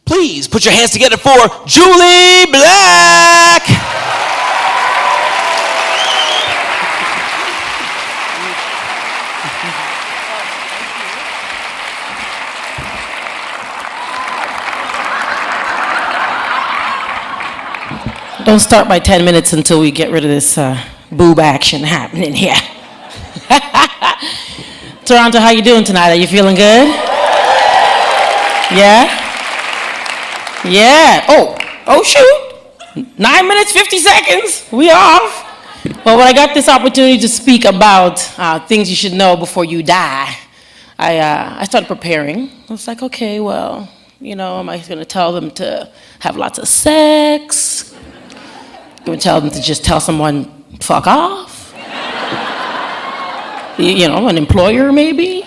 Please put your hands together for Jully Black. Don't start by 10 minutes until we get rid of this boob action happening here. Toronto, how you doing tonight? Are you feeling good? Yeah? Yeah. Oh shoot. 9 minutes, 50 seconds. We off. Well, when I got this opportunity to speak about things you should know before you die, I started preparing. I was like, okay, well, am I going to tell them to have lots of sex? I'm going to tell them to just tell someone, fuck off? An employer maybe?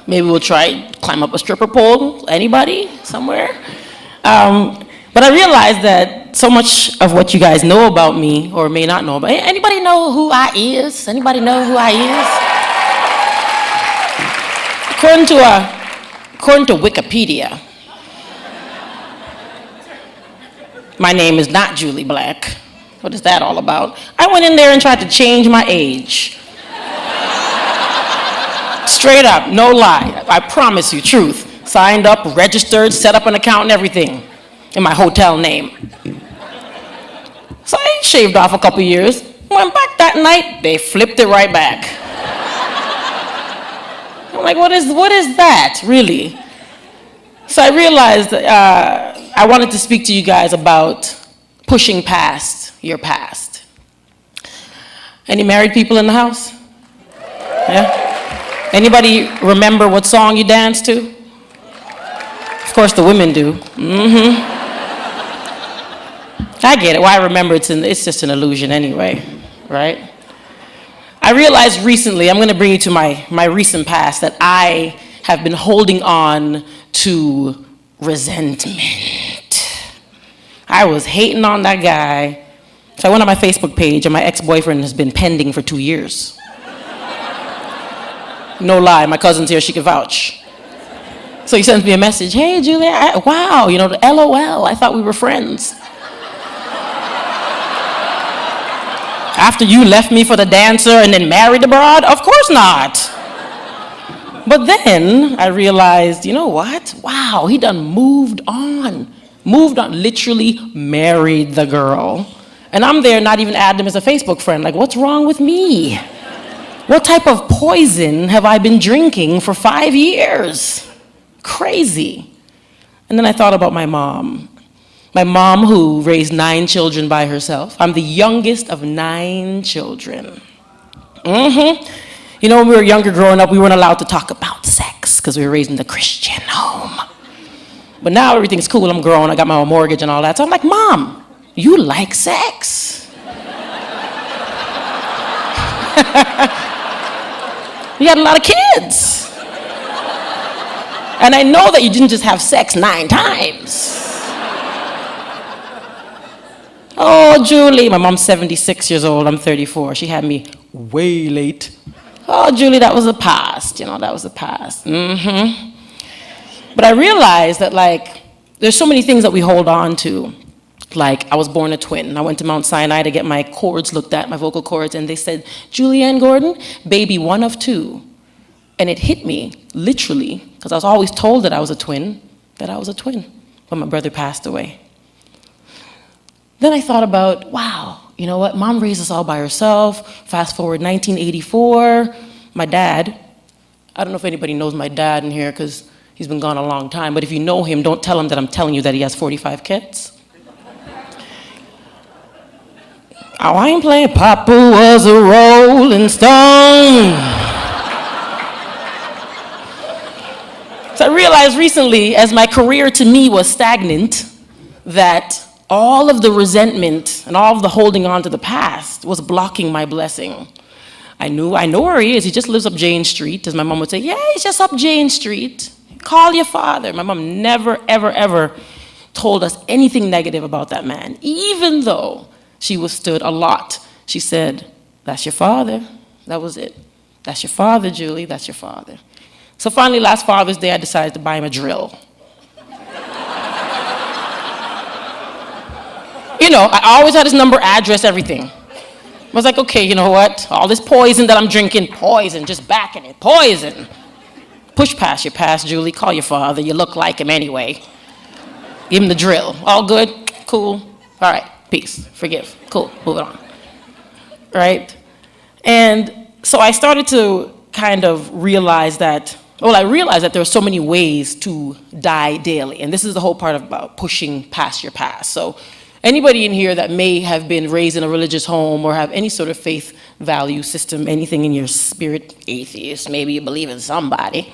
Maybe we'll try climb up a stripper pole. Anybody? Somewhere? But I realized that so much of what you guys know about me, or may not know about, anybody know who I is? Anybody know who I is? According to Wikipedia, my name is not Jully Black. What is that all about? I went in there and tried to change my age. Straight up, no lie. I promise you, truth. Signed up, registered, set up an account and everything in my hotel name. So I shaved off a couple years. Went back that night, they flipped it right back. I'm like, what is that, really? So I realized I wanted to speak to you guys about pushing past your past. Any married people in the house? Yeah? Anybody remember what song you danced to? Of course the women do. I get it. Why I remember it's just an illusion anyway, right? I realized recently, I'm going to bring you to my recent past, that I have been holding on to resentment. I was hating on that guy. So I went on my Facebook page, and my ex-boyfriend has been pending for 2 years. No lie, my cousin's here, she can vouch. So he sends me a message, hey Julia, wow, the LOL, I thought we were friends. After you left me for the dancer and then married the broad? Of course not. But then I realized, you know what? Wow, he done moved on. Literally married the girl. And I'm there not even adding him as a Facebook friend. Like, what's wrong with me? What type of poison have I been drinking for 5 years? Crazy. And then I thought about my mom. My mom, who raised 9 children by herself. I'm the youngest of 9 children. When we were younger growing up, we weren't allowed to talk about sex because we were raised in the Christian home. But now everything's cool. I'm grown. I got my own mortgage and all that. So I'm like, Mom, you like sex? You got a lot of kids. And I know that you didn't just have sex 9 times. Oh, Julie, my mom's 76 years old, I'm 34. She had me way late. Oh, Julie, that was the past, that was the past. But I realized that, there's so many things that we hold on to. Like, I was born a twin. I went to Mount Sinai to get my cords looked at, my vocal cords, and they said, Julianne Gordon, baby 1 of 2. And it hit me, literally, because I was always told that I was a twin, but my brother passed away. Then I thought about, wow, you know what? Mom raised us all by herself. Fast forward 1984, my dad, I don't know if anybody knows my dad in here because he's been gone a long time, but if you know him, don't tell him that I'm telling you that he has 45 kids. Oh, I ain't playing. Papa was a rolling stone. So I realized recently, as my career to me was stagnant, that all of the resentment and all of the holding on to the past was blocking my blessing. I know where he is. He just lives up Jane Street, as my mom would say, yeah, he's just up Jane Street. Call your father. My mom never, ever, ever told us anything negative about that man, even though she withstood a lot. She said, that's your father. That was it. That's your father, Julie. That's your father. So finally, last Father's Day, I decided to buy him a drill. You know, I always had his number, address, everything. I was like, okay, you know what? All this poison that I'm drinking, poison, just backing it, poison. Push past your past, Julie. Call your father. You look like him anyway. Give him the drill. All good? Cool. All right. Peace. Forgive. Cool. Moving on. Right? And so I started to kind of realize that, I realized that there were so many ways to die daily. And this is the whole part about pushing past your past. So anybody in here that may have been raised in a religious home or have any sort of faith value system, anything in your spirit, atheist, maybe you believe in somebody,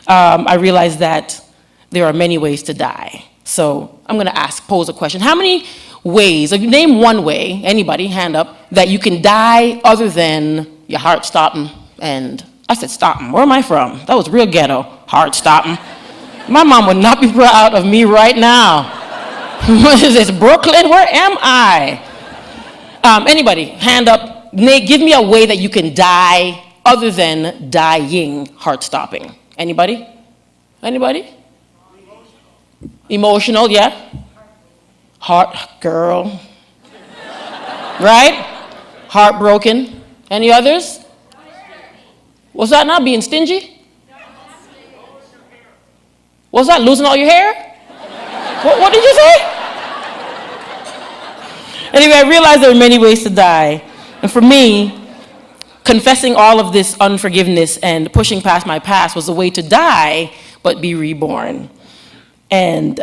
I realized that there are many ways to die. So I'm going to pose a question. How many ways, name one way, anybody, hand up, that you can die other than your heart stopping and, I said stopping, where am I from? That was real ghetto, heart stopping. My mom would not be proud of me right now. What is this, Brooklyn? Where am I? Anybody, hand up, give me a way that you can die other than dying, heart stopping. Anybody? Anybody? Emotional, yeah? Heart, girl. Right? Heartbroken. Any others? Was that not being stingy? Was that losing all your hair? What did you say? Anyway, I realized there are many ways to die. And for me, confessing all of this unforgiveness and pushing past my past was a way to die, but be reborn. And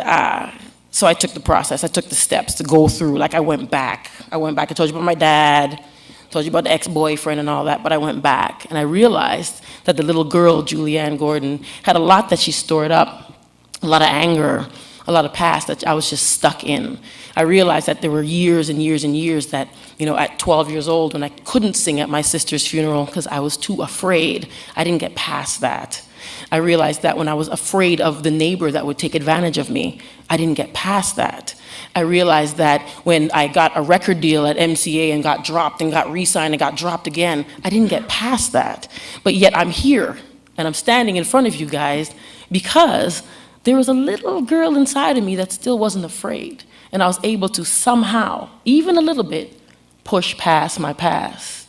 so I took the process, I took the steps to go through. Like I went back, I told you about my dad, told you about the ex-boyfriend and all that, but I went back and I realized that the little girl, Julianne Gordon, had a lot that she stored up, a lot of anger, a lot of past that I was just stuck in. I realized that there were years and years and years that, at 12 years old when I couldn't sing at my sister's funeral because I was too afraid, I didn't get past that. I realized that when I was afraid of the neighbor that would take advantage of me, I didn't get past that. I realized that when I got a record deal at MCA and got dropped and got re-signed and got dropped again, I didn't get past that. But yet I'm here and I'm standing in front of you guys because there was a little girl inside of me that still wasn't afraid. And I was able to somehow, even a little bit, push past my past.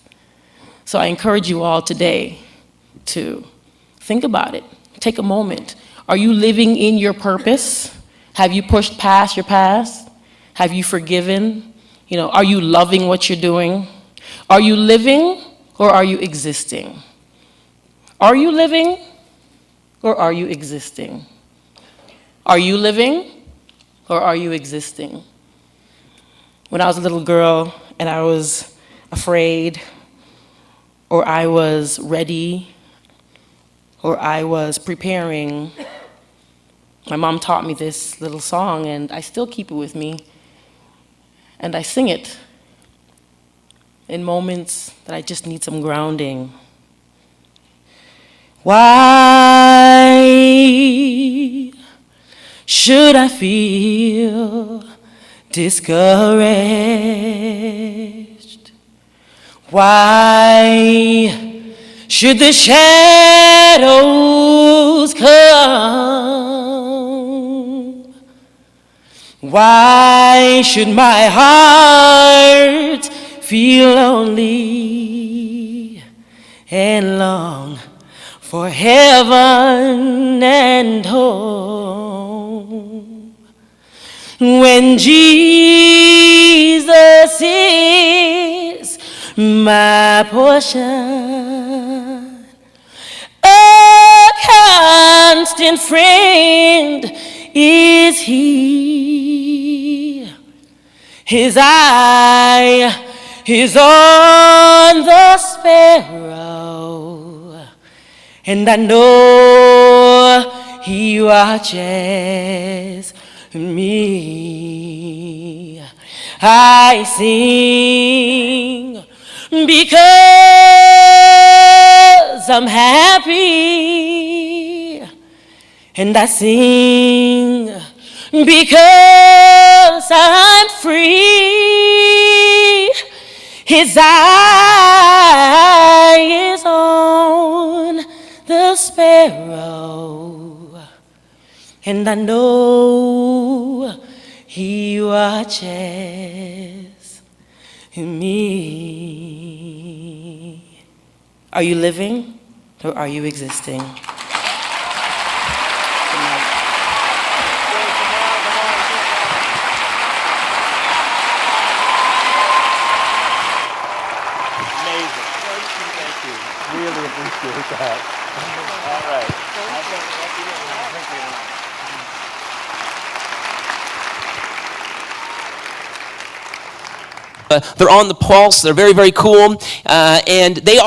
So I encourage you all today to think about it. Take a moment. Are you living in your purpose? Have you pushed past your past? Have you forgiven? Are you loving what you're doing? Are you living or are you existing? Are you living or are you existing? Are you living or are you existing? When I was a little girl and I was afraid, or I was ready, or I was preparing, my mom taught me this little song and I still keep it with me. And I sing it in moments that I just need some grounding. Why should I feel discouraged? Why should the shadows come? Why should my heart feel lonely and long for heaven and home? When Jesus is my portion, a constant friend is he. His eye is on the sparrow, and I know he watches me. I sing because I'm happy, and I sing because I'm free. His eye is on the sparrow, And I know He watches me. Are you living or are you existing? Amazing. Thank you. Really appreciate that. All right. They're on the pulse. They're very, very cool. And they